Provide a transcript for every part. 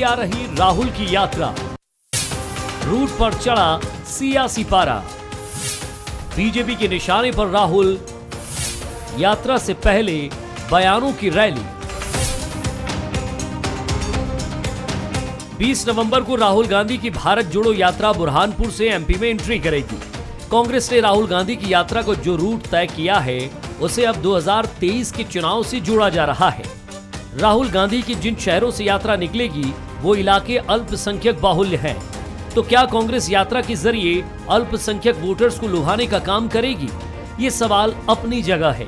अभी आ रही राहुल की यात्रा, रूट पर चढ़ा सियासी पारा, बीजेपी के निशाने पर राहुल, यात्रा से पहले बयानों की रैली। 20 नवंबर को राहुल गांधी की भारत जोड़ो यात्रा बुरहानपुर से एमपी में एंट्री करेगी। कांग्रेस ने राहुल गांधी की यात्रा को जो रूट तय किया है उसे अब 2023 के चुनाव से जोड़ा जा रहा है। राहुल गांधी की जिन शहरों से यात्रा निकलेगी वो इलाके अल्पसंख्यक बाहुल्य हैं। तो क्या कांग्रेस यात्रा के जरिए अल्पसंख्यक वोटर्स को लुभाने का काम करेगी? ये सवाल अपनी जगह है,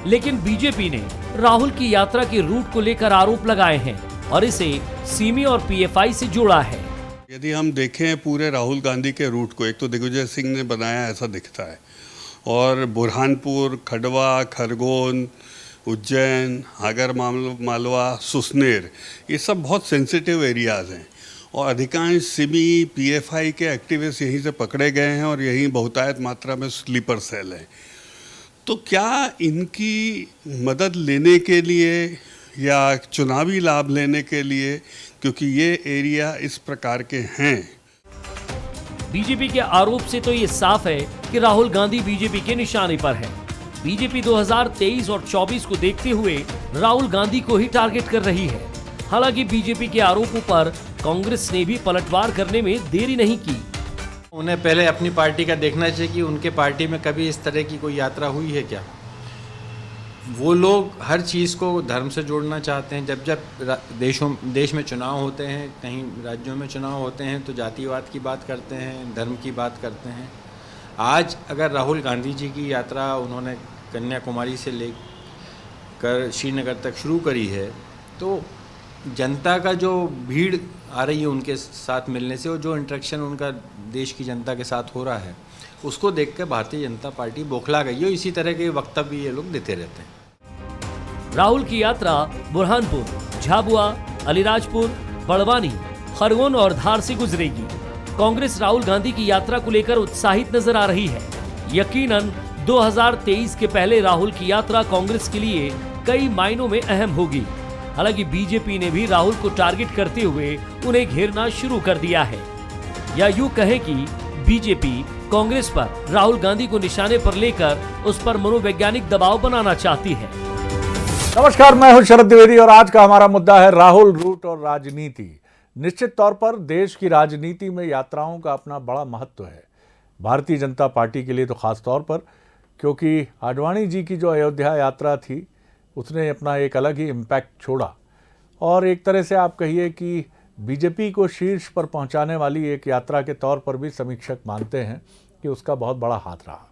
लेकिन बीजेपी ने राहुल की यात्रा के रूट को लेकर आरोप लगाए हैं और इसे सीमी और पीएफआई से जोड़ा है। यदि हम देखें पूरे राहुल गांधी के रूट को, एक तो दिग्विजय सिंह ने बनाया ऐसा दिखता है, और बुरहानपुर, खंडवा, खरगोन, उज्जैन, आगर मालवा, सुसनेर, ये सब बहुत सेंसिटिव एरियाज़ हैं और अधिकांश सिमी पीएफआई के एक्टिविस्ट यहीं से पकड़े गए हैं और यहीं बहुतायत मात्रा में स्लीपर सेल हैं। तो क्या इनकी मदद लेने के लिए या चुनावी लाभ लेने के लिए, क्योंकि ये एरिया इस प्रकार के हैं। बीजेपी के आरोप से तो ये साफ है कि राहुल गांधी बीजेपी के निशाने पर है। बीजेपी 2023 और 24 को देखते हुए राहुल गांधी को ही टारगेट कर रही है। हालांकि बीजेपी के आरोपों पर कांग्रेस ने भी पलटवार करने में देरी नहीं की। उन्हें पहले अपनी पार्टी का देखना चाहिए कि उनके पार्टी में कभी इस तरह की कोई यात्रा हुई है क्या। वो लोग हर चीज़ को धर्म से जोड़ना चाहते हैं। जब जब देश में चुनाव होते हैं, कहीं राज्यों में चुनाव होते हैं तो जातिवाद की बात करते हैं, धर्म की बात करते हैं। आज अगर राहुल गांधी जी की यात्रा उन्होंने कन्याकुमारी से लेकर श्रीनगर तक शुरू करी है, तो जनता का जो भीड़ आ रही है उनके साथ मिलने से और जो इंटरेक्शन उनका देश की जनता के साथ हो रहा है, उसको देखकर भारतीय जनता पार्टी बौखला गई है। इसी तरह के वक्तव्य ये लोग देते रहते हैं। राहुल की यात्रा बुरहानपुर, झाबुआ, अलीराजपुर, बड़वानी, खरगोन और धार से गुजरेगी। कांग्रेस राहुल गांधी की यात्रा को लेकर उत्साहित नजर आ रही है। यकीनन 2023 के पहले राहुल की यात्रा कांग्रेस के लिए कई मायनों में अहम होगी। हालांकि बीजेपी ने भी राहुल को टारगेट करते हुए उन्हें घेरना शुरू कर दिया है, या यूं कहें कि बीजेपी कांग्रेस पर राहुल गांधी को निशाने पर लेकर उस पर मनोवैज्ञानिक दबाव बनाना चाहती है। नमस्कार, मैं हूं शरद द्विवेदी और आज का हमारा मुद्दा है राहुल रूट और राजनीति। निश्चित तौर पर देश की राजनीति में यात्राओं का अपना बड़ा महत्व है, भारतीय जनता पार्टी के लिए तो खास तौर पर, क्योंकि आडवाणी जी की जो अयोध्या यात्रा थी उसने अपना एक अलग ही इम्पैक्ट छोड़ा और एक तरह से आप कहिए कि बीजेपी को शीर्ष पर पहुंचाने वाली एक यात्रा के तौर पर भी समीक्षक मानते हैं कि उसका बहुत बड़ा हाथ रहा।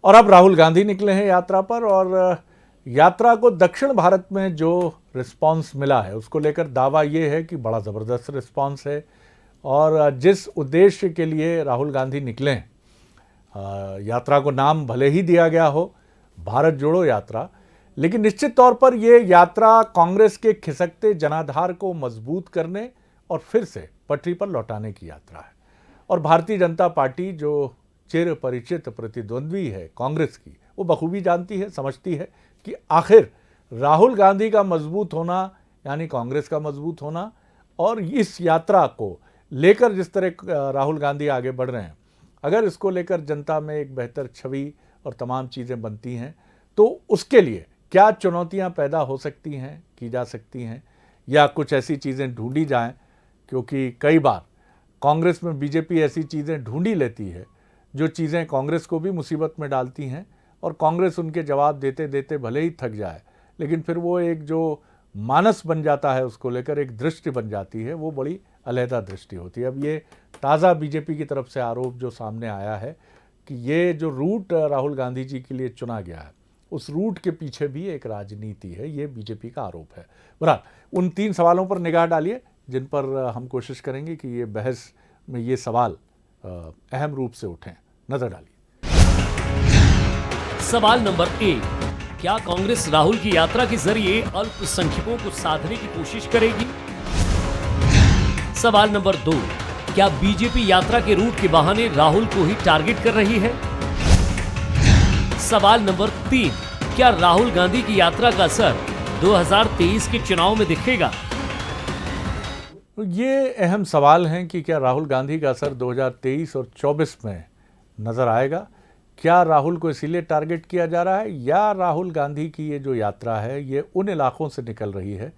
और अब राहुल गांधी निकले हैं यात्रा पर और यात्रा को दक्षिण भारत में जो रिस्पांस मिला है उसको लेकर दावा ये है कि बड़ा ज़बरदस्त रिस्पांस है। और जिस उद्देश्य के लिए राहुल गांधी निकले, यात्रा को नाम भले ही दिया गया हो भारत जोड़ो यात्रा, लेकिन निश्चित तौर पर ये यात्रा कांग्रेस के खिसकते जनाधार को मजबूत करने और फिर से पटरी पर लौटाने की यात्रा है। और भारतीय जनता पार्टी जो चिर परिचित प्रतिद्वंद्वी है कांग्रेस की, वो बखूबी जानती है, समझती है कि आखिर राहुल गांधी का मजबूत होना यानी कांग्रेस का मजबूत होना, और इस यात्रा को लेकर जिस तरह राहुल गांधी आगे बढ़ रहे हैं, अगर इसको लेकर जनता में एक बेहतर छवि और तमाम चीज़ें बनती हैं तो उसके लिए क्या चुनौतियां पैदा हो सकती हैं, की जा सकती हैं, या कुछ ऐसी चीज़ें ढूंढी जाएं, क्योंकि कई बार कांग्रेस में बीजेपी ऐसी चीज़ें ढूंढी लेती है जो चीज़ें कांग्रेस को भी मुसीबत में डालती हैं और कांग्रेस उनके जवाब देते देते भले ही थक जाए, लेकिन फिर वो एक जो मानस बन जाता है उसको लेकर एक दृष्टि बन जाती है, वो बड़ी अलहदा दृष्टि होती है। अब ये ताज़ा बीजेपी की तरफ से आरोप जो सामने आया है कि ये जो रूट राहुल गांधी जी के लिए चुना गया है उस रूट के पीछे भी एक राजनीति है, ये बीजेपी का आरोप है। बहरहाल उन 3 सवालों पर निगाह डालिए जिन पर हम कोशिश करेंगे कि ये बहस में ये सवाल अहम रूप से उठें। नजर डालिए। सवाल नंबर 1, क्या कांग्रेस राहुल की यात्रा के जरिए अल्पसंख्यकों को साधने की कोशिश करेगी? सवाल नंबर 2, क्या बीजेपी यात्रा के रूट के बहाने राहुल को ही टारगेट कर रही है? सवाल नंबर 3, क्या राहुल गांधी की यात्रा का असर 2023 के चुनाव में दिखेगा? ये अहम सवाल हैं कि क्या राहुल गांधी का असर 2023 और 24 में नज़र आएगा। क्या राहुल को इसीलिए टारगेट किया जा रहा है, या राहुल गांधी की ये जो यात्रा है ये उन इलाकों से निकल रही है,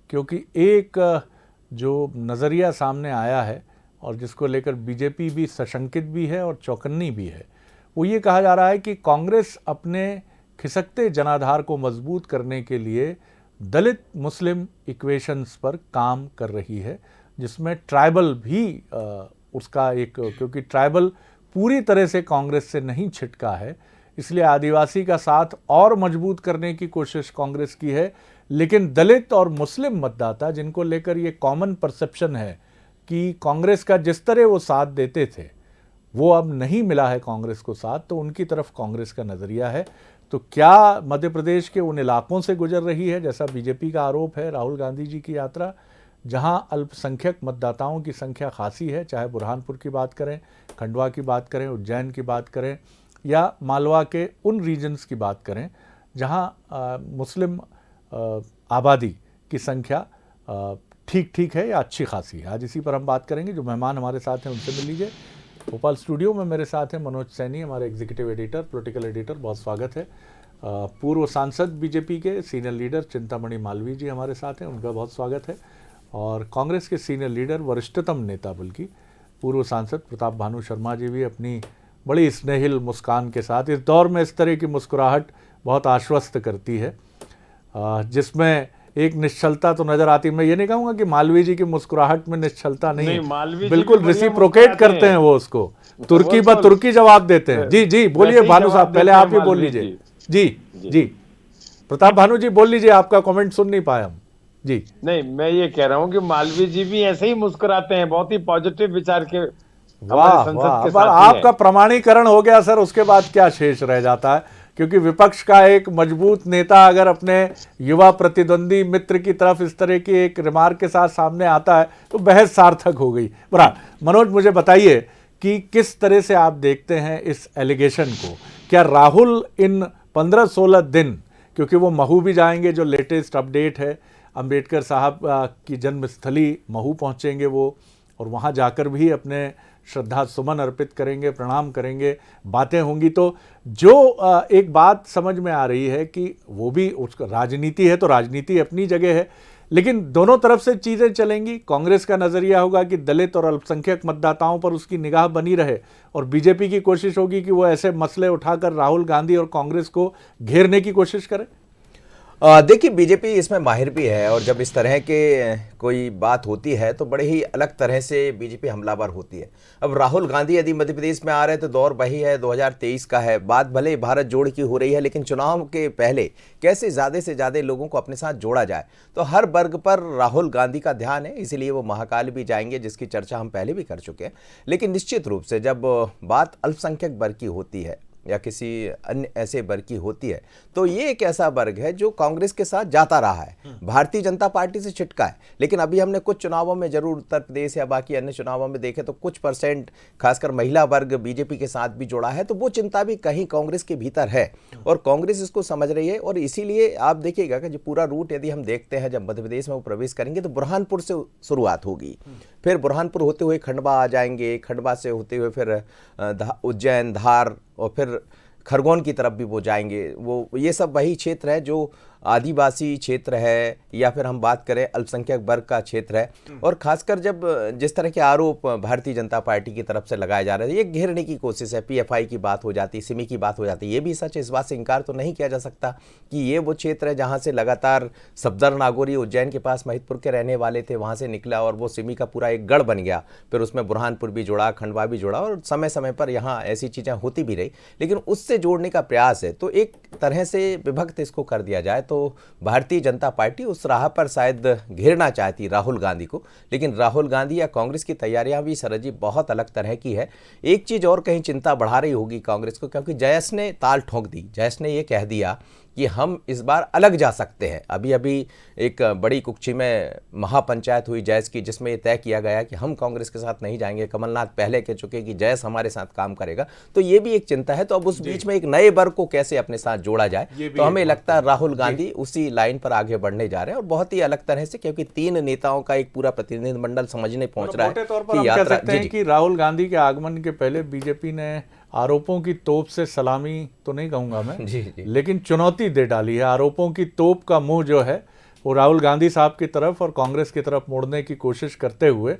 क्योंकि एक जो नज़रिया सामने आया है और जिसको लेकर बीजेपी भी सशंकित भी है और चौकन्नी भी है, वो ये कहा जा रहा है कि कांग्रेस अपने खिसकते जनाधार को मजबूत करने के लिए दलित मुस्लिम इक्वेशंस पर काम कर रही है, जिसमें ट्राइबल भी उसका एक, क्योंकि ट्राइबल पूरी तरह से कांग्रेस से नहीं छिटका है, इसलिए आदिवासी का साथ और मजबूत करने की कोशिश कांग्रेस की है। लेकिन दलित और मुस्लिम मतदाता, जिनको लेकर ये कॉमन परसेप्शन है कि कांग्रेस का जिस तरह वो साथ देते थे वो अब नहीं मिला है कांग्रेस को साथ, तो उनकी तरफ कांग्रेस का नज़रिया है। तो क्या मध्य प्रदेश के उन इलाकों से गुजर रही है, जैसा बीजेपी का आरोप है, राहुल गांधी जी की यात्रा, जहां अल्पसंख्यक मतदाताओं की संख्या खासी है, चाहे बुरहानपुर की बात करें, खंडवा की बात करें, उज्जैन की बात करें, या मालवा के उन रीजन्स की बात करें जहां मुस्लिम आबादी की संख्या ठीक ठीक है या अच्छी खासी है। आज इसी पर हम बात करेंगे। जो मेहमान हमारे साथ हैं उनसे मिल लीजिए। भोपाल स्टूडियो में मेरे साथ हैं मनोज सैनी, हमारे एग्जीक्यूटिव एडिटर, पॉलिटिकल एडिटर, बहुत स्वागत है। पूर्व सांसद बीजेपी के सीनियर लीडर चिंतामणि मालवीय जी हमारे साथ हैं, उनका बहुत स्वागत है। और कांग्रेस के सीनियर लीडर, वरिष्ठतम नेता बल्कि पूर्व सांसद प्रताप भानु शर्मा जी भी अपनी बड़ी स्नेहिल मुस्कान के साथ, इस दौर में इस तरह की मुस्कुराहट बहुत आश्वस्त करती है, जिसमें एक निश्चलता तो नजर आती है। मैं ये नहीं कहूँगा कि मालवीय जी की मुस्कुराहट में निश्चलता नहीं है, बिल्कुल रेसिप्रोकेट करते हैं वो उसको, तुर्की पर तुर्की जवाब देते हैं। जी जी बोलिए भानु साहब, पहले आप ही बोल लीजिए। जी जी प्रताप भानु जी बोल लीजिए, आपका कमेंट सुन नहीं पाए हम। जी नहीं, मैं ये कह रहा हूँ कि मालवीय जी भी ऐसे ही मुस्कुराते हैं, बहुत ही पॉजिटिव विचार के वाह वाह, पर आपका प्रमाणीकरण हो गया सर, उसके बाद क्या शेष रह जाता है, क्योंकि विपक्ष का एक मजबूत नेता अगर अपने युवा प्रतिद्वंदी मित्र की तरफ इस तरह की एक रिमार्क के साथ सामने आता है तो बहस सार्थक हो गई। बरा मनोज, मुझे बताइए कि किस तरह से आप देखते हैं इस एलिगेशन को। क्या राहुल इन 15-16 दिन, क्योंकि वो महू भी जाएंगे, जो लेटेस्ट अपडेट है, अंबेडकर साहब की जन्मस्थली महू पहुंचेंगे वो, और वहां जाकर भी अपने श्रद्धा सुमन अर्पित करेंगे, प्रणाम करेंगे, बातें होंगी। तो जो एक बात समझ में आ रही है कि वो भी उसका राजनीति है, तो राजनीति अपनी जगह है, लेकिन दोनों तरफ से चीज़ें चलेंगी। कांग्रेस का नज़रिया होगा कि दलित और अल्पसंख्यक मतदाताओं पर उसकी निगाह बनी रहे, और बीजेपी की कोशिश होगी कि वो ऐसे मसले उठाकर राहुल गांधी और कांग्रेस को घेरने की कोशिश करे। देखिए, बीजेपी इसमें माहिर भी है, और जब इस तरह के कोई बात होती है तो बड़े ही अलग तरह से बीजेपी हमलावर होती है। अब राहुल गांधी यदि मध्य प्रदेश में आ रहे हैं तो दौर वही है, 2023 का है। बात भले भारत जोड़ की हो रही है, लेकिन चुनाव के पहले कैसे ज़्यादा से ज़्यादा लोगों को अपने साथ जोड़ा जाए, तो हर वर्ग पर राहुल गांधी का ध्यान है, इसीलिए वो महाकाल भी जाएंगे, जिसकी चर्चा हम पहले भी कर चुके हैं। लेकिन निश्चित रूप से जब बात अल्पसंख्यक वर्ग की होती है या किसी अन्य ऐसे वर्ग की होती है, तो ये एक ऐसा वर्ग है जो कांग्रेस के साथ जाता रहा है, भारतीय जनता पार्टी से छिटका है। लेकिन अभी हमने कुछ चुनावों में जरूर उत्तर प्रदेश या बाकी अन्य चुनावों में देखे तो कुछ परसेंट खासकर महिला वर्ग बीजेपी के साथ भी जुड़ा है, तो वो चिंता भी कहीं कांग्रेस के भीतर है, और कांग्रेस इसको समझ रही है। और इसीलिए आप देखिएगा कि जो पूरा रूट यदि हम देखते हैं, जब मध्य प्रदेश में वो प्रवेश करेंगे तो बुरहानपुर से शुरुआत होगी, फिर बुरहानपुर होते हुए खंडवा आ जाएंगे, खंडवा से होते हुए फिर उज्जैन, धार, और फिर खरगोन की तरफ भी वो जाएंगे। वो ये सब वही क्षेत्र है जो आदिवासी क्षेत्र है, या फिर हम बात करें अल्पसंख्यक वर्ग का क्षेत्र है। और खासकर जब जिस तरह के आरोप भारतीय जनता पार्टी की तरफ से लगाए जा रहे हैं, ये घेरने की कोशिश है, पीएफआई की बात हो जाती, सिमी की बात हो जाती, ये भी सच है, इस बात से इनकार तो नहीं किया जा सकता कि ये वो क्षेत्र है जहाँ से लगातार सफदर नागौरी उज्जैन के पास महिदपुर के रहने वाले थे, वहाँ से निकला और वो सिमी का पूरा एक गढ़ बन गया। फिर उसमें बुरहानपुर भी जुड़ा, खंडवा भी जुड़ा, और समय समय पर यहाँ ऐसी चीज़ें होती भी रही, लेकिन उससे जोड़ने का प्रयास है। तो एक तरह से विभक्त इसको कर दिया जाए तो भारतीय जनता पार्टी उस राह पर शायद घेरना चाहती राहुल गांधी को, लेकिन राहुल गांधी या कांग्रेस की तैयारियां भी शरद जी बहुत अलग तरह की है। एक चीज और कहीं चिंता बढ़ा रही होगी कांग्रेस को, क्योंकि जयस ने ताल ठोंक दी। जयस ने ये कह दिया कि हम इस बार अलग जा सकते हैं। अभी अभी एक बड़ी कुक्षी में महापंचायत हुई जैस की, जिसमें ये तय किया गया कि हम कांग्रेस के साथ नहीं जाएंगे। कमलनाथ पहले कह चुके कि जैस हमारे साथ काम करेगा, तो ये भी एक चिंता है। तो अब उस बीच में एक नए वर्ग को कैसे अपने साथ जोड़ा जाए, तो हमें लगता है राहुल गांधी उसी लाइन पर आगे बढ़ने जा रहे हैं, और बहुत ही अलग तरह से, क्योंकि 3 नेताओं का एक पूरा प्रतिनिधिमंडल समझने पहुंच रहा है कि यात्रा। कह सकते हैं कि राहुल गांधी के आगमन के पहले बीजेपी ने आरोपों की तोप से सलामी तो नहीं कहूंगा मैं, लेकिन चुनौती दे डाली है। आरोपों की तोप का मुंह जो है वो राहुल गांधी साहब की तरफ और कांग्रेस की तरफ मोड़ने की कोशिश करते हुए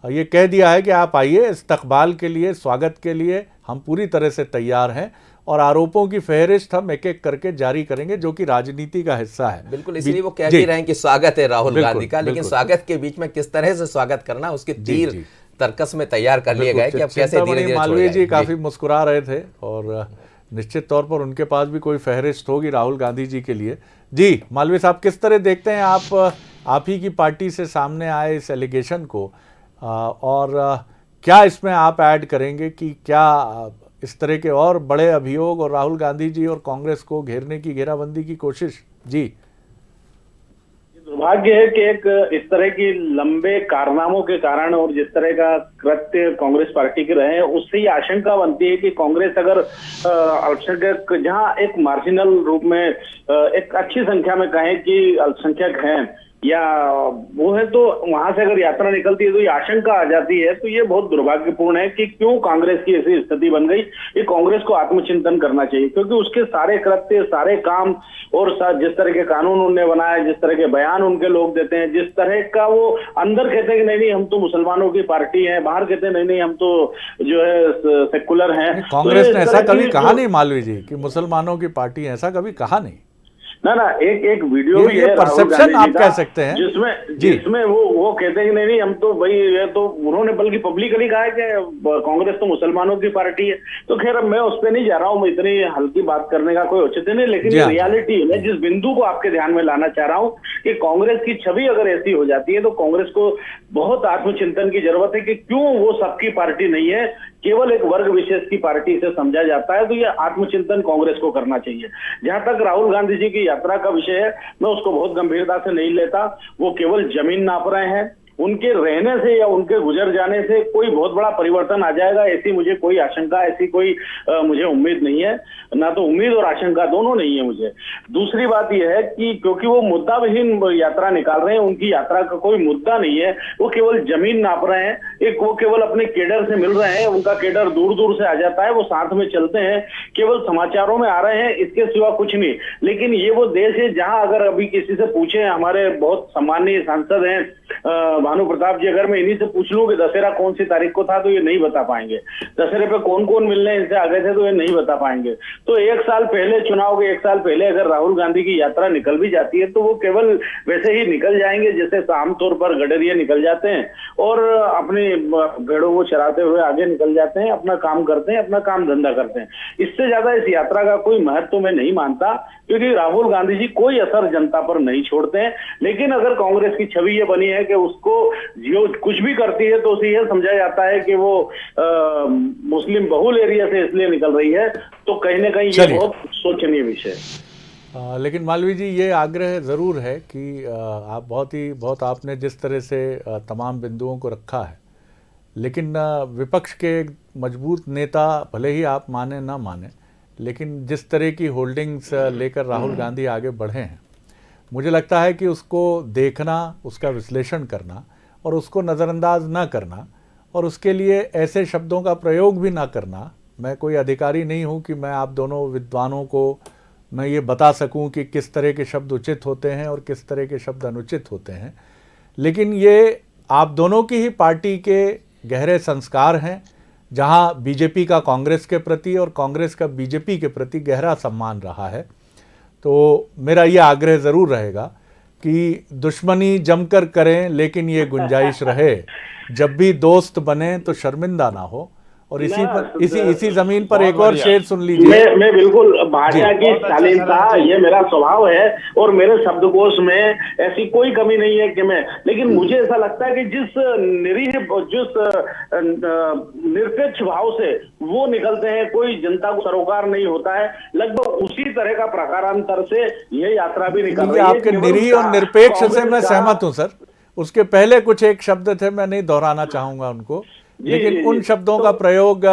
ये कह दिया है कि आप आइए, इस्तकबाल के लिए, स्वागत के लिए हम पूरी तरह से तैयार हैं, और आरोपों की फहरिस्त हम एक एक करके जारी करेंगे, जो कि राजनीति का हिस्सा है। बिल्कुल, इसलिए वो कह भी रहे हैं कि स्वागत है राहुल गांधी का, लेकिन स्वागत के बीच में किस तरह से स्वागत करना, उसके तीर तर्कस में तैयार कर लिए गए कि अब कैसे धीरे-धीरे। मालवीय जी काफी मुस्कुरा रहे थे, और निश्चित तौर पर उनके पास भी कोई फहरिस्त होगी राहुल गांधी जी के लिए। जी मालवीय साहब, किस तरह देखते हैं आप ही की पार्टी से सामने आए इस एलिगेशन को, और क्या इसमें आप ऐड करेंगे कि क्या इस तरह के और बड़े अभियोग और राहुल गांधी जी और कांग्रेस को घेरने की, घेराबंदी की कोशिश? जी, दुर्भाग्य है कि एक इस तरह की लंबे कारनामों के कारण और जिस तरह का कृत्य कांग्रेस पार्टी के रहे हैं, उससे ये आशंका बनती है कि कांग्रेस अगर अल्पसंख्यक, जहां एक मार्जिनल रूप में एक अच्छी संख्या में कहें कि अल्पसंख्यक हैं या वो है, तो वहां से अगर यात्रा निकलती है तो ये आशंका आ जाती है। तो ये बहुत दुर्भाग्यपूर्ण है कि क्यों कांग्रेस की ऐसी स्थिति बन गई। ये कांग्रेस को आत्मचिंतन करना चाहिए, क्योंकि उसके सारे कृत्य, सारे काम और जिस तरह के कानून उन्होंने बनाए, जिस तरह के बयान उनके लोग देते हैं, जिस तरह का वो अंदर कहते हैं कि नहीं नहीं हम तो मुसलमानों की पार्टी है, बाहर कहते हैं नहीं नहीं हम तो जो है सेकुलर हैं। कांग्रेस ने ऐसा कभी कहा नहीं मालवीय जी कि मुसलमानों की पार्टी है, ऐसा कभी कहा नहीं। ना एक वीडियो भी है परसेप्शन आप कह सकते हैं, जिसमें वो कहते हैं कि नहीं हम तो भाई, ये तो उन्होंने बल्कि पब्लिकली कहा है कि कांग्रेस तो मुसलमानों की पार्टी है। तो खैर अब मैं उस पर नहीं जा रहा हूँ, इतनी हल्की बात करने का कोई औचित्य नहीं, लेकिन ये रियलिटी है। जिस बिंदु को आपके ध्यान में लाना चाह रहा हूँ कि कांग्रेस की छवि अगर ऐसी हो जाती है तो कांग्रेस को बहुत आत्मचिंतन की जरूरत है कि क्यों वो सबकी पार्टी नहीं है, केवल एक वर्ग विशेष की पार्टी से समझा जाता है। तो ये आत्मचिंतन कांग्रेस को करना चाहिए। जहां तक राहुल गांधी जी की यात्रा का विषय है, मैं उसको बहुत गंभीरता से नहीं लेता। वो केवल जमीन नाप रहे हैं, उनके रहने से या उनके गुजर जाने से कोई बहुत बड़ा परिवर्तन आ जाएगा ऐसी मुझे कोई आशंका, ऐसी कोई मुझे उम्मीद नहीं है। ना तो उम्मीद और आशंका दोनों नहीं है मुझे। दूसरी बात यह है कि क्योंकि वो मुद्दा विहीन यात्रा निकाल रहे हैं, उनकी यात्रा का कोई मुद्दा नहीं है, वो केवल जमीन नाप रहे हैं। एक वो केवल अपने केडर से मिल रहे हैं, उनका केडर दूर दूर से आ जाता है, वो साथ में चलते हैं, केवल समाचारों में आ रहे हैं, इसके सिवा कुछ नहीं। लेकिन ये वो देश है जहां अगर अभी किसी से पूछे, हमारे बहुत सम्मानीय सांसद हैं भानु प्रताप जी, अगर मैं इन्हीं से पूछ लूं कि दशहरा कौन सी तारीख को था तो ये नहीं बता पाएंगे। दशहरे पे कौन कौन मिलने इनसे आ गए थे तो ये नहीं बता पाएंगे। तो एक साल पहले, चुनाव के एक साल पहले अगर राहुल गांधी की यात्रा निकल भी जाती है तो वो केवल वैसे ही निकल जाएंगे जैसे आमतौर पर गडरिये निकल जाते हैं और अपनी भेड़ों को चराते हुए आगे निकल जाते हैं, अपना काम करते हैं, अपना काम धंधा करते हैं। इससे ज्यादा इस यात्रा का कोई महत्व मैं नहीं मानता, क्योंकि राहुल गांधी जी कोई असर जनता पर नहीं छोड़ते हैं। लेकिन अगर कांग्रेस की छवि ये बनी है कि उसको जो कुछ भी करती है तो उसे यह समझा जाता है कि वो मुस्लिम बहुल एरिया से इसलिए निकल रही है, तो कहीं ना कहीं ये बहुत सोचनीय विषय है। लेकिन मालवीय जी, ये आग्रह ज़रूर है कि आप बहुत आपने जिस तरह से तमाम बिंदुओं को रखा है, लेकिन विपक्ष के मजबूत नेता, भले ही आप माने ना माने, लेकिन जिस तरह की होल्डिंग्स लेकर राहुल गांधी आगे बढ़े हैं, मुझे लगता है कि उसको देखना, उसका विश्लेषण करना और उसको नज़रअंदाज ना करना, और उसके लिए ऐसे शब्दों का प्रयोग भी ना करना। मैं कोई अधिकारी नहीं हूं कि मैं आप दोनों विद्वानों को मैं ये बता सकूं कि किस तरह के शब्द उचित होते हैं और किस तरह के शब्द अनुचित होते हैं, लेकिन ये आप दोनों की ही पार्टी के गहरे संस्कार हैं, जहां बीजेपी का कांग्रेस के प्रति और कांग्रेस का बीजेपी के प्रति गहरा सम्मान रहा है। तो मेरा ये आग्रह ज़रूर रहेगा कि दुश्मनी जमकर करें, लेकिन ये गुंजाइश रहे, जब भी दोस्त बने तो शर्मिंदा ना हो, और इसी जमीन पर एक और शेर सुन लीजिए। मैं बिल्कुल भाषा की शालीनता ये मेरा स्वभाव है और मेरे शब्दकोश में ऐसी कोई कमी नहीं है कि मैं, लेकिन मुझे ऐसा लगता है कि जिस निरपेक्ष भाव से वो निकलते हैं, कोई जनता को सरोकार नहीं होता है, लगभग उसी तरह का प्रकारांतर से ये यात्रा भी निकल रही है। आपके निरीह और निरपेक्ष से मैं सहमत हूं सर। उसके पहले कुछ एक शब्द थे, मैं नहीं दोहराना चाहूंगा उनको, लेकिन उन शब्दों का प्रयोग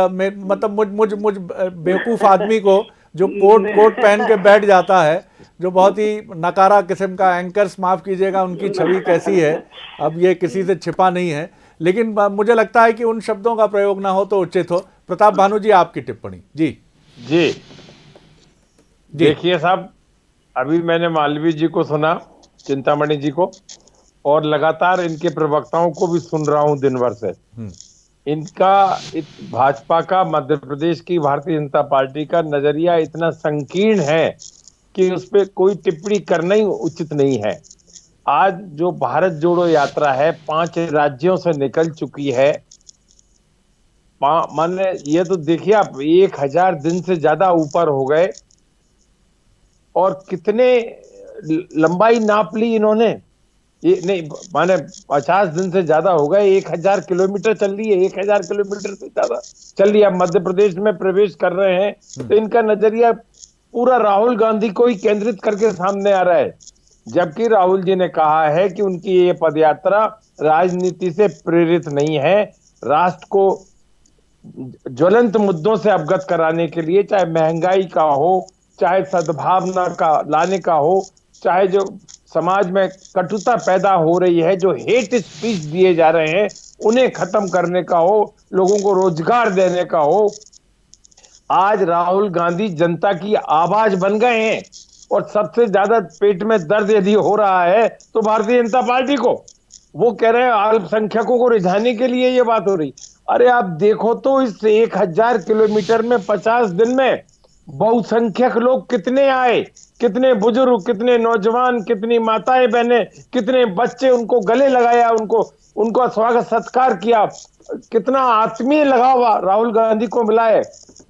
मतलब मुझ बेवकूफ आदमी को जो कोट पहन के बैठ जाता है, जो बहुत ही नकारा किस्म का, एंकर्स माफ कीजिएगा उनकी छवि कैसी है, अब ये किसी से छिपा नहीं है, लेकिन मुझे लगता है कि उन शब्दों का प्रयोग ना हो तो उचित हो। प्रताप भानु जी, आपकी टिप्पणी। जी जी देखिए साहब, अभी मैंने मालवीय जी को सुना, चिंतामणि जी को, और लगातार इनके प्रवक्ताओं को भी सुन रहा हूं दिन भर से। इनका भाजपा का, मध्य प्रदेश की भारतीय जनता पार्टी का नजरिया इतना संकीर्ण है कि उस पर कोई टिप्पणी करना ही उचित नहीं है। आज जो भारत जोड़ो यात्रा है 5 राज्यों से निकल चुकी है। माने ये तो देखिए आप, 1000 दिन से ज्यादा ऊपर हो गए, और कितने लंबाई नाप ली इन्होंने, ये नहीं माने 50 दिन से ज्यादा हो गए, 1000 किलोमीटर चल रही है, 1000 किलोमीटर से ज्यादा चल रही है। अब मध्य प्रदेश में प्रवेश कर रहे हैं तो इनका नजरिया पूरा राहुल गांधी को ही केंद्रित करके सामने आ रहा है, जबकि राहुल जी ने कहा है कि उनकी ये पदयात्रा राजनीति से प्रेरित नहीं है, राष्ट्र को ज्वलंत मुद्दों से अवगत कराने के लिए, चाहे महंगाई का हो, चाहे सद्भावना का लाने का हो, चाहे जो समाज में कटुता पैदा हो रही है, जो हेट स्पीच दिए जा रहे हैं उन्हें खत्म करने का हो, लोगों को रोजगार देने का हो। आज राहुल गांधी जनता की आवाज बन गए हैं, और सबसे ज्यादा पेट में दर्द यदि हो रहा है तो भारतीय जनता पार्टी को, वो कह रहे हैं अल्पसंख्यकों को रिझाने के लिए ये बात हो रही। अरे आप देखो तो इस 1000 किलोमीटर में 50 दिन में बहुसंख्यक लोग कितने आए, कितने बुजुर्ग, कितने नौजवान, कितनी माताएं बहनें, कितने बच्चे, उनको गले लगाया, उनको स्वागत सत्कार किया, कितना आत्मीय लगाव राहुल गांधी को मिला है।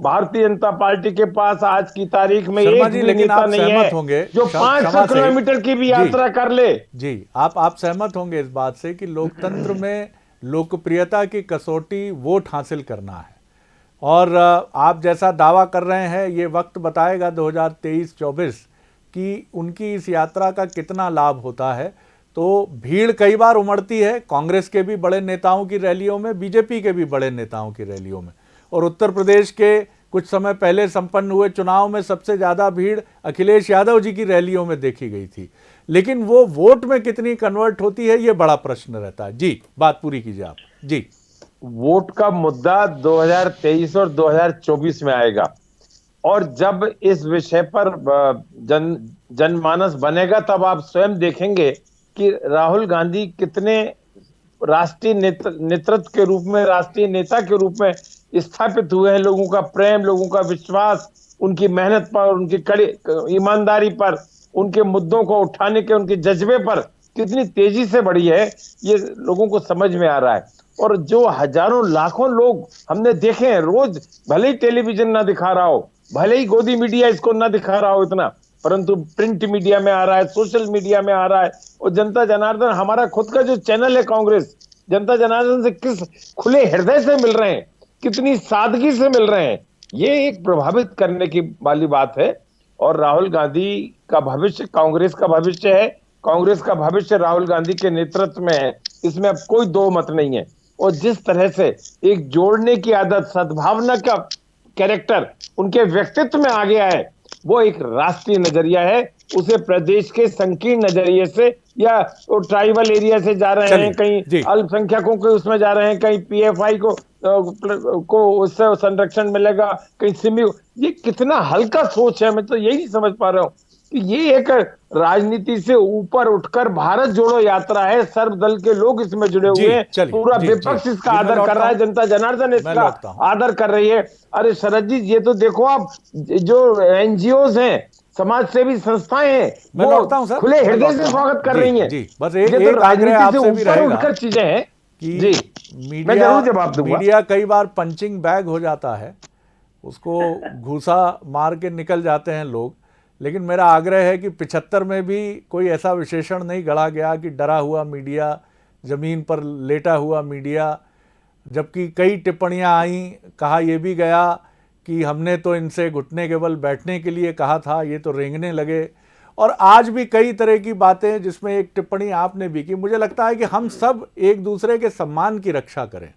भारतीय जनता पार्टी के पास आज की तारीख में एक भी नेता नहीं है जो 500 किलोमीटर की भी यात्रा कर ले। जी, आप सहमत होंगे इस बात से कि लोकतंत्र में लोकप्रियता की कसौटी वोट हासिल करना है, और आप जैसा दावा कर रहे हैं ये वक्त बताएगा 2023-24 कि उनकी इस यात्रा का कितना लाभ होता है। तो भीड़ कई बार उमड़ती है कांग्रेस के भी बड़े नेताओं की रैलियों में, बीजेपी के भी बड़े नेताओं की रैलियों में, और उत्तर प्रदेश के कुछ समय पहले संपन्न हुए चुनाव में सबसे ज़्यादा भीड़ अखिलेश यादव जी की रैलियों में देखी गई थी, लेकिन वो वोट में कितनी कन्वर्ट होती है ये बड़ा प्रश्न रहता है। जी, बात पूरी कीजिए आप। जी, वोट का मुद्दा 2023 और 2024 में आएगा, और जब इस विषय पर जनमानस बनेगा तब आप स्वयं देखेंगे कि राहुल गांधी कितने राष्ट्रीय नेतृत्व के रूप में, राष्ट्रीय नेता के रूप में स्थापित हुए हैं। लोगों का प्रेम, लोगों का विश्वास उनकी मेहनत पर, उनकी कड़ी ईमानदारी पर, उनके मुद्दों को उठाने के उनके जज्बे पर कितनी तेजी से बढ़ी है, ये लोगों को समझ में आ रहा है। और जो हजारों लाखों लोग हमने देखे हैं रोज, भले ही टेलीविजन ना दिखा रहा हो, भले ही गोदी मीडिया इसको ना दिखा रहा हो इतना, परंतु प्रिंट मीडिया में आ रहा है, सोशल मीडिया में आ रहा है, और जनता जनार्दन, हमारा खुद का जो चैनल है कांग्रेस, जनता जनार्दन से किस खुले हृदय से मिल रहे हैं, कितनी सादगी से मिल रहे हैं, ये एक प्रभावित करने की वाली बात है। और राहुल गांधी का भविष्य कांग्रेस का भविष्य है, कांग्रेस का भविष्य राहुल गांधी के नेतृत्व में है, इसमें अब कोई दो मत नहीं है। और जिस तरह से एक जोड़ने की आदत, सद्भावना का कैरेक्टर उनके व्यक्तित्व में आ गया है, वो एक राष्ट्रीय नजरिया है, उसे प्रदेश के संकीर्ण नजरिए से या वो ट्राइबल एरिया से जा रहे हैं, कहीं अल्पसंख्यकों के उसमें जा रहे हैं, कहीं पीएफआई को उससे संरक्षण मिलेगा, कहीं सिमी, ये कितना हल्का सोच है। मैं तो यही नहीं समझ पा रहा हूँ कि ये एक राजनीति से ऊपर उठकर भारत जोड़ो यात्रा है, सर्वदल के लोग इसमें जुड़े हुए हैं, पूरा विपक्ष इसका आदर कर रहा है, जनता जनार्दन इसका आदर कर रही है। अरे शरद जी, ये तो देखो आप, जो एनजीओज हैं, समाज सेवी संस्थाएं हैं, वो खुले हृदय से स्वागत कर रही हैं। बस एक आग्रह आपसे भी रहेगा चीजें हैं कि जी, मैं जरूर जवाब दूंगा। मीडिया कई बार पंचिंग बैग हो जाता है, उसको घूसा मार के निकल जाते हैं लोग। लेकिन मेरा आग्रह है कि 75 में भी कोई ऐसा विशेषण नहीं गढ़ा गया कि डरा हुआ मीडिया, ज़मीन पर लेटा हुआ मीडिया, जबकि कई टिप्पणियां आईं। कहा यह भी गया कि हमने तो इनसे घुटने के बल बैठने के लिए कहा था, ये तो रेंगने लगे। और आज भी कई तरह की बातें, जिसमें एक टिप्पणी आपने भी की। मुझे लगता है कि हम सब एक दूसरे के सम्मान की रक्षा करें।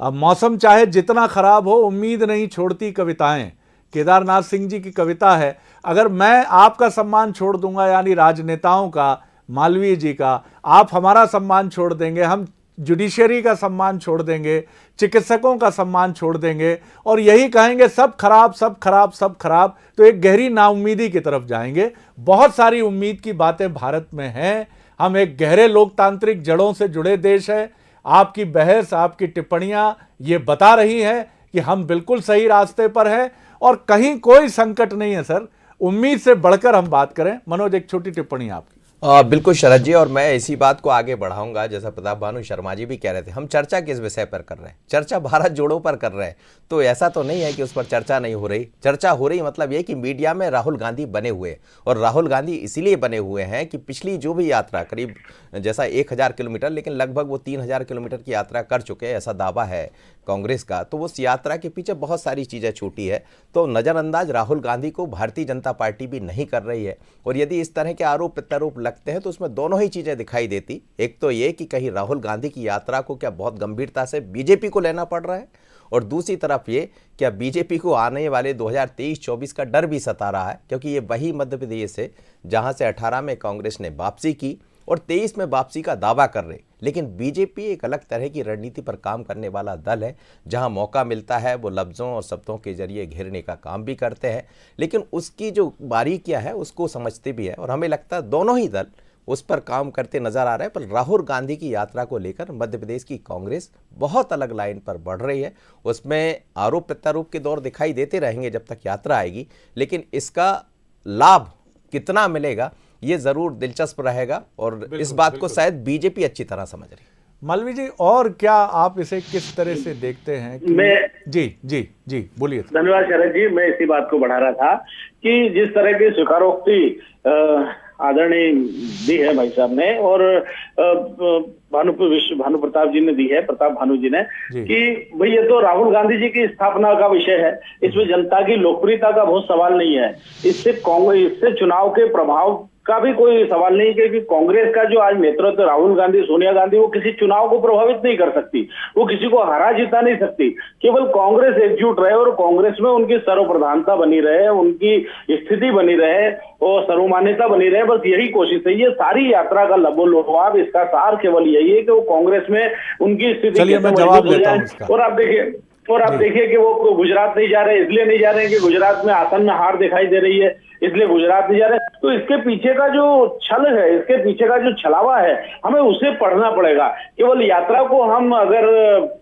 अब मौसम चाहे जितना खराब हो, उम्मीद नहीं छोड़ती कविताएं, केदारनाथ सिंह जी की कविता है। अगर मैं आपका सम्मान छोड़ दूंगा, यानी राजनेताओं का, मालवीय जी का, आप हमारा सम्मान छोड़ देंगे, हम जुडिशरी का सम्मान छोड़ देंगे, चिकित्सकों का सम्मान छोड़ देंगे और यही कहेंगे सब खराब, सब खराब, सब खराब, तो एक गहरी नाउम्मीदी की तरफ जाएंगे। बहुत सारी उम्मीद की बातें भारत में हैं। हम एक गहरे लोकतांत्रिक जड़ों से जुड़े देश हैं। आपकी बहस, आपकी टिप्पणियां ये बता रही हैं कि हम बिल्कुल सही रास्ते पर हैं और कहीं कोई संकट नहीं है सर। उम्मीद से बढ़कर हम बात करें। मनोज, एक छोटी टिप्पणी आपकी। बिल्कुल शरद जी, और मैं इसी बात को आगे बढ़ाऊंगा। जैसा प्रताप भानु शर्मा जी भी कह रहे थे, हम चर्चा किस विषय पर कर रहे हैं? चर्चा भारत जोड़ो पर कर रहे हैं। तो ऐसा तो नहीं है कि उस पर चर्चा नहीं हो रही। चर्चा हो रही, मतलब ये कि मीडिया में राहुल गांधी बने हुए, और राहुल गांधी इसलिए बने हुए हैं कि पिछली जो भी यात्रा, करीब जैसा 1000 किलोमीटर, लेकिन लगभग वो 3000 किलोमीटर की यात्रा कर चुके हैं, ऐसा दावा है कांग्रेस का। तो उस यात्रा के पीछे बहुत सारी चीज़ें छूटी है। तो नज़रअंदाज राहुल गांधी को भारतीय जनता पार्टी भी नहीं कर रही है। और यदि इस तरह के आरोप प्रत्यारोप लगते हैं तो उसमें दोनों ही चीज़ें दिखाई देती। एक तो ये कि कहीं राहुल गांधी की यात्रा को क्या बहुत गंभीरता से बीजेपी को लेना पड़ रहा है, और दूसरी तरफ ये क्या बीजेपी को आने वाले 2023-24 का डर भी सता रहा है, क्योंकि ये वही मध्य प्रदेश है जहाँ से 18 में कांग्रेस ने वापसी की और 23 में वापसी का दावा कर रहे। लेकिन बीजेपी एक अलग तरह की रणनीति पर काम करने वाला दल है। जहां मौका मिलता है वो लफ्ज़ों और शब्दों के जरिए घेरने का काम भी करते हैं, लेकिन उसकी जो बारीकियां है उसको समझते भी है। और हमें लगता है दोनों ही दल उस पर काम करते नजर आ रहे हैं। पर राहुल गांधी की यात्रा को लेकर मध्य प्रदेश की कांग्रेस बहुत अलग लाइन पर बढ़ रही है। उसमें आरोप प्रत्यारोप के दौर दिखाई देते रहेंगे जब तक यात्रा आएगी, लेकिन इसका लाभ कितना मिलेगा ये जरूर दिलचस्प रहेगा। और इस बात को शायद बीजेपी अच्छी तरह समझ रही है। मालवीय जी, और क्या आप इसे किस तरह से देखते हैं कि... जी बोलिए। धन्यवाद शरद जी। मैं इसी बात को बढ़ा रहा था कि जिस तरह की स्वीकारोक्ति आदरणीय दी है भाई साहब ने, और भानु प्रताप जी ने दी है, प्रताप भानु जी ने, कि भाई ये तो राहुल गांधी जी की स्थापना का विषय है, इसमें जनता की लोकप्रियता का बहुत सवाल नहीं है, इससे चुनाव के प्रभाव का भी कोई सवाल नहीं, क्योंकि कांग्रेस का जो आज नेतृत्व राहुल गांधी, सोनिया गांधी, वो किसी चुनाव को प्रभावित नहीं कर सकती, वो किसी को हरा जिता नहीं सकती। केवल कांग्रेस एकजुट रहे और कांग्रेस में उनकी सर्वप्रधानता बनी रहे, उनकी स्थिति बनी रहे और सर्वमान्यता बनी रहे, बस यही कोशिश है। ये सारी यात्रा का लबोलुआब, इसका सार केवल यही है कि वो कांग्रेस में उनकी स्थिति और आप देखिए कि वो गुजरात नहीं जा रहे, इसलिए नहीं जा रहे हैं कि गुजरात में आसन्न हार दिखाई दे रही है, इसलिए गुजरात नहीं जा रहे। तो इसके पीछे का जो छल है, इसके पीछे का जो छलावा है, हमें उसे पढ़ना पड़ेगा। केवल यात्रा को हम अगर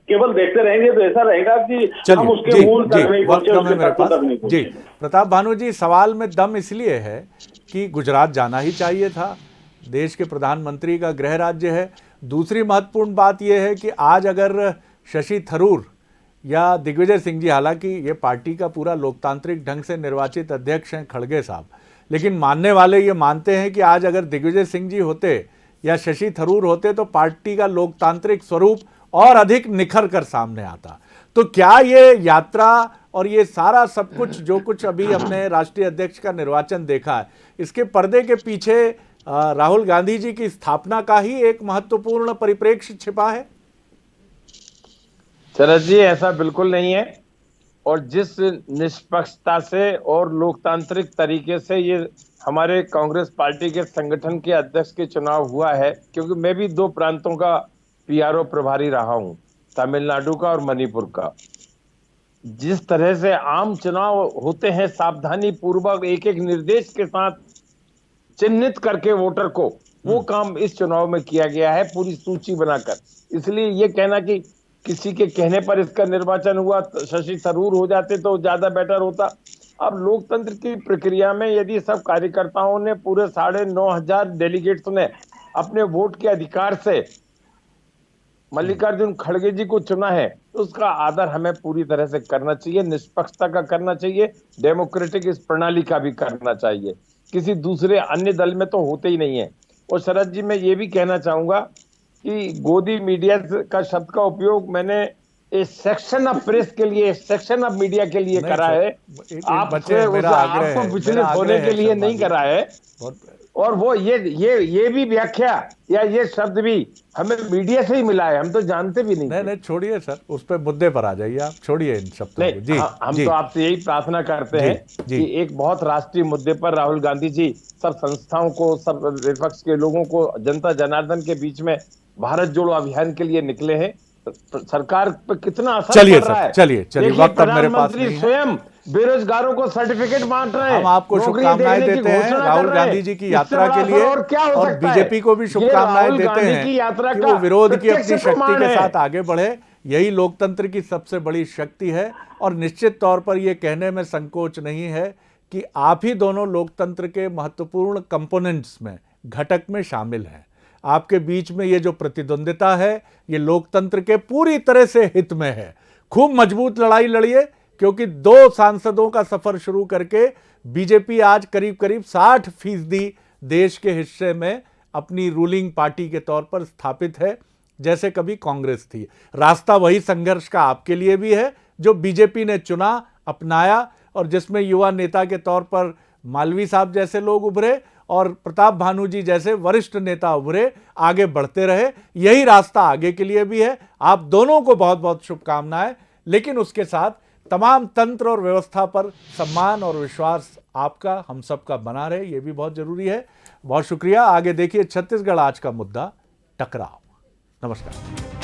केवल देखते रहेंगे तो ऐसा रहेगा कि हम उसके मूल तक नहीं पहुंचे। जी प्रताप भानु जी, सवाल में दम इसलिए है कि गुजरात जाना ही चाहिए था, देश के प्रधानमंत्री का गृह राज्य है। दूसरी महत्वपूर्ण बात यह है कि आज अगर शशि थरूर या दिग्विजय सिंह जी, हालांकि ये पार्टी का पूरा लोकतांत्रिक ढंग से निर्वाचित अध्यक्ष हैं खड़गे साहब, लेकिन मानने वाले ये मानते हैं कि आज अगर दिग्विजय सिंह जी होते या शशि थरूर होते तो पार्टी का लोकतांत्रिक स्वरूप और अधिक निखर कर सामने आता। तो क्या ये यात्रा और ये सारा सब कुछ जो कुछ अभी हमने राष्ट्रीय अध्यक्ष का निर्वाचन देखा है, इसके पर्दे के पीछे राहुल गांधी जी की स्थापना का ही एक महत्वपूर्ण परिप्रेक्ष्य छिपा है? शरद जी, ऐसा बिल्कुल नहीं है। और जिस निष्पक्षता से और लोकतांत्रिक तरीके से ये हमारे कांग्रेस पार्टी के संगठन के अध्यक्ष के चुनाव हुआ है, क्योंकि मैं भी 2 प्रांतों का पीआरओ प्रभारी रहा हूं, तमिलनाडु का और मणिपुर का। जिस तरह से आम चुनाव होते हैं, सावधानी पूर्वक एक एक निर्देश के साथ चिन्हित करके वोटर को, वो काम इस चुनाव में किया गया है, पूरी सूची बनाकर। इसलिए ये कहना कि किसी के कहने पर इसका निर्वाचन हुआ, शशि थरूर हो जाते तो ज्यादा बेटर होता। अब लोकतंत्र की प्रक्रिया में यदि सब कार्यकर्ताओं ने, पूरे 9,500 डेलीगेट्स ने अपने वोट के अधिकार से मल्लिकार्जुन खड़गे जी को चुना है, तो उसका आदर हमें पूरी तरह से करना चाहिए, निष्पक्षता का करना चाहिए, डेमोक्रेटिक इस प्रणाली का भी करना चाहिए। किसी दूसरे अन्य दल में तो होते ही नहीं है। और शरद जी, मैं ये भी कहना चाहूंगा कि गोदी मीडिया का शब्द का उपयोग मैंने एक सेक्शन ऑफ प्रेस के लिए, सेक्शन ऑफ मीडिया के लिए करा है, आपको विचलित होने के लिए नहीं करा है। और वो ये भी व्याख्या या ये शब्द भी हमें मीडिया से ही मिला है, हम तो जानते भी नहीं। नहीं छोड़िए सर, उस पे मुद्दे पर आ जाइए आप, छोड़िए इन शब्दों को। जी, हम तो आपसे यही प्रार्थना करते हैं कि एक बहुत राष्ट्रीय मुद्दे पर राहुल गांधी जी सब संस्थाओं को, सब विपक्ष के लोगों को, जनता जनार्दन के बीच में भारत जोड़ो अभियान के लिए निकले हैं। सरकार पर कितना असर पड़ रहा है। चलिए वक्त अब मेरे पास नहीं है। स्वयं बेरोजगारों को सर्टिफिकेट बांट रहे हैं। हम आपको शुभकामनाएं देते हैं राहुल गांधी जी की यात्रा के लिए, और बीजेपी को भी शुभकामनाएं देते हैं कि वो विरोध की अपनी शक्ति के साथ आगे बढ़े। यही लोकतंत्र की सबसे बड़ी शक्ति है। और निश्चित तौर पर यह कहने में संकोच नहीं है कि आप ही दोनों लोकतंत्र के महत्वपूर्ण कंपोनेंट्स में, घटक में शामिल हैं। आपके बीच में ये जो प्रतिद्वंदिता है, ये लोकतंत्र के पूरी तरह से हित में है। खूब मजबूत लड़ाई लड़िए, क्योंकि 2 सांसदों का सफर शुरू करके बीजेपी आज करीब करीब 60% देश के हिस्से में अपनी रूलिंग पार्टी के तौर पर स्थापित है, जैसे कभी कांग्रेस थी। रास्ता वही संघर्ष का आपके लिए भी है जो बीजेपी ने चुना, अपनाया, और जिसमें युवा नेता के तौर पर मालवीय साहब जैसे लोग उभरे और प्रताप भानु जी जैसे वरिष्ठ नेता उभरे, आगे बढ़ते रहे। यही रास्ता आगे के लिए भी है। आप दोनों को बहुत बहुत शुभकामनाएं, लेकिन उसके साथ तमाम तंत्र और व्यवस्था पर सम्मान और विश्वास आपका, हम सबका बना रहे, ये भी बहुत जरूरी है। बहुत शुक्रिया। आगे देखिए छत्तीसगढ़ आज का मुद्दा, टकराव। नमस्कार।